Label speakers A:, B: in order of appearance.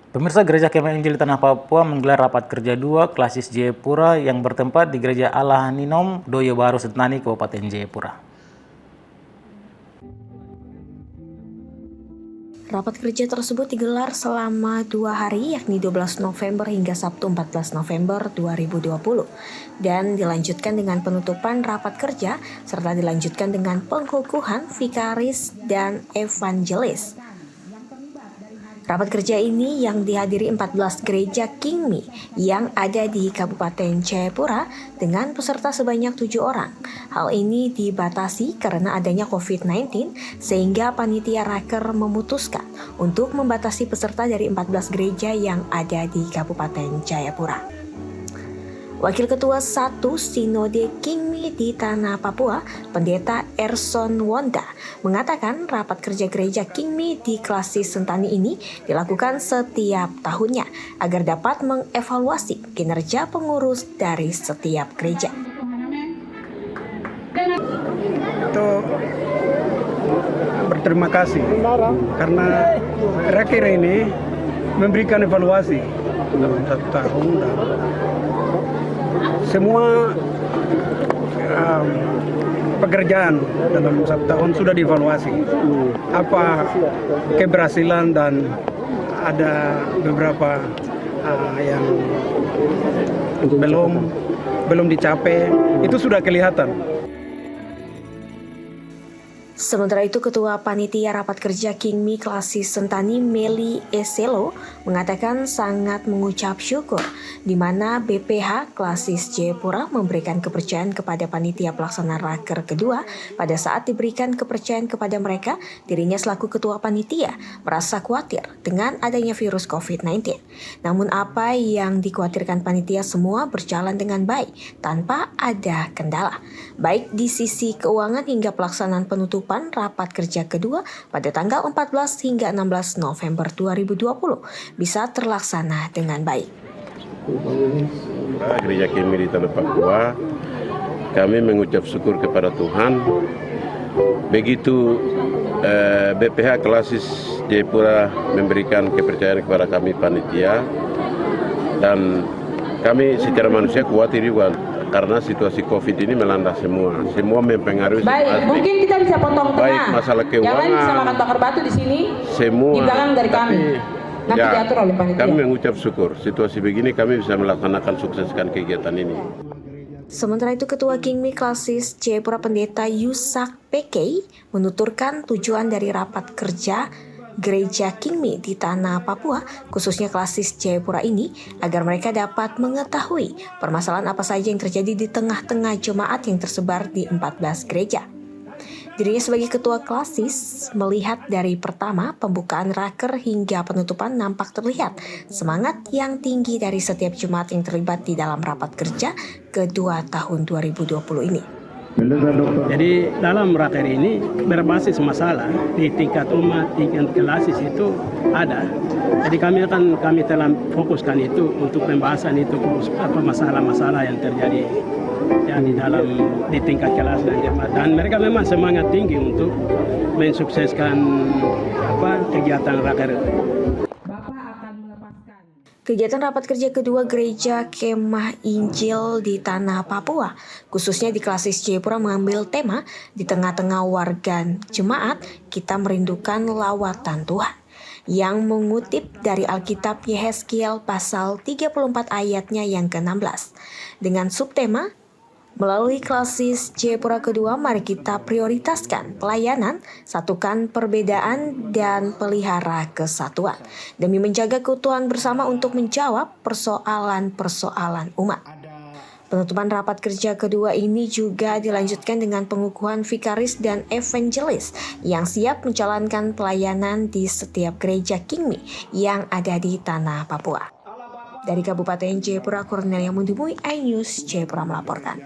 A: Pemirsa, Gereja Kemah Injil di Tanah Papua menggelar rapat kerja 2 Klasis Jayapura yang bertempat di Gereja Allah Ninom, Doyo Baru, Sentani, Kabupaten Jayapura.
B: Rapat kerja tersebut digelar selama 2 hari, yakni 12 November hingga Sabtu 14 November 2020, dan dilanjutkan dengan penutupan rapat kerja, serta dilanjutkan dengan pengukuhan vikaris dan evangelis. Rapat kerja ini yang dihadiri 14 gereja Kingmi yang ada di Kabupaten Jayapura dengan peserta sebanyak 7 orang. Hal ini dibatasi karena adanya COVID-19 sehingga panitia raker memutuskan untuk membatasi peserta dari 14 gereja yang ada di Kabupaten Jayapura. Wakil Ketua 1 Sinode Kingmi di Tanah Papua, Pendeta Erson Wonda, mengatakan rapat kerja gereja Kingmi di Klasis Sentani ini dilakukan setiap tahunnya agar dapat mengevaluasi kinerja pengurus dari setiap gereja.
C: Itu berterima kasih karena raker ini memberikan evaluasi dalam 1 tahun dan semua pekerjaan dalam 1 tahun sudah dievaluasi. Apa keberhasilan dan ada beberapa yang belum dicapai, itu sudah kelihatan.
B: Sementara itu, Ketua Panitia Rapat Kerja Kingmi Klasis Sentani Meli Eselo mengatakan sangat mengucap syukur di mana BPH Klasis Jayapura memberikan kepercayaan kepada Panitia Pelaksana Raker kedua. Pada saat diberikan kepercayaan kepada mereka, dirinya selaku Ketua Panitia merasa khawatir dengan adanya virus COVID-19. Namun apa yang dikhawatirkan Panitia semua berjalan dengan baik tanpa ada kendala, baik di sisi keuangan hingga pelaksanaan penutupan rapat kerja kedua pada tanggal 14 hingga 16 November 2020 bisa terlaksana dengan baik.
D: Gereja Kingmi di Tanah Papua, kami mengucap syukur kepada Tuhan. Begitu BPH Klasis Jayapura memberikan kepercayaan kepada kami panitia, dan kami secara manusia khawatir juga karena situasi COVID ini melanda semua mempengaruhi.
E: Baik, mungkin kita bisa potong tengah.
D: Baik masalah keuangan.
E: Yang lain bisa makan bakar batu di sini.
D: Semua.
E: Di belakang dari kami. Nanti diatur oleh panitia.
D: Kami mengucap syukur. Situasi begini kami bisa melaksanakan sukseskan kegiatan ini.
B: Sementara itu, Ketua Kingmi Klasis Jayapura Pendeta Yusak Pekei menuturkan tujuan dari rapat kerja Gereja Kingmi di Tanah Papua, khususnya Klasis Jayapura ini, agar mereka dapat mengetahui permasalahan apa saja yang terjadi di tengah-tengah jemaat yang tersebar di 14 gereja. Dirinya sebagai Ketua Klasis melihat dari pertama pembukaan raker hingga penutupan nampak terlihat semangat yang tinggi dari setiap jemaat yang terlibat di dalam rapat kerja kedua tahun 2020 ini.
C: Jadi dalam raker ini berbasis masalah di tingkat umat, tingkat Klasis itu ada. Jadi kami telah fokuskan itu untuk pembahasan itu masalah-masalah yang terjadi ya, di tingkat kelas dan jemaat. Dan mereka memang semangat tinggi untuk mensukseskan kegiatan raker.
B: Kegiatan rapat kerja kedua Gereja Kemah Injil di Tanah Papua, khususnya di Klasis Jayapura, mengambil tema di tengah-tengah warga jemaat, kita merindukan lawatan Tuhan, yang mengutip dari Alkitab Yehezkiel pasal 34 ayatnya yang ke-16. Dengan subtema, melalui Klasis Jayapura kedua, mari kita prioritaskan pelayanan, satukan perbedaan, dan pelihara kesatuan demi menjaga keutuhan bersama untuk menjawab persoalan-persoalan umat. Penutupan rapat kerja kedua ini juga dilanjutkan dengan pengukuhan vikaris dan evangelis yang siap menjalankan pelayanan di setiap gereja Kingmi yang ada di Tanah Papua. Dari Kabupaten Jayapura, Cornelia Mundumui, iNews Jayapura melaporkan.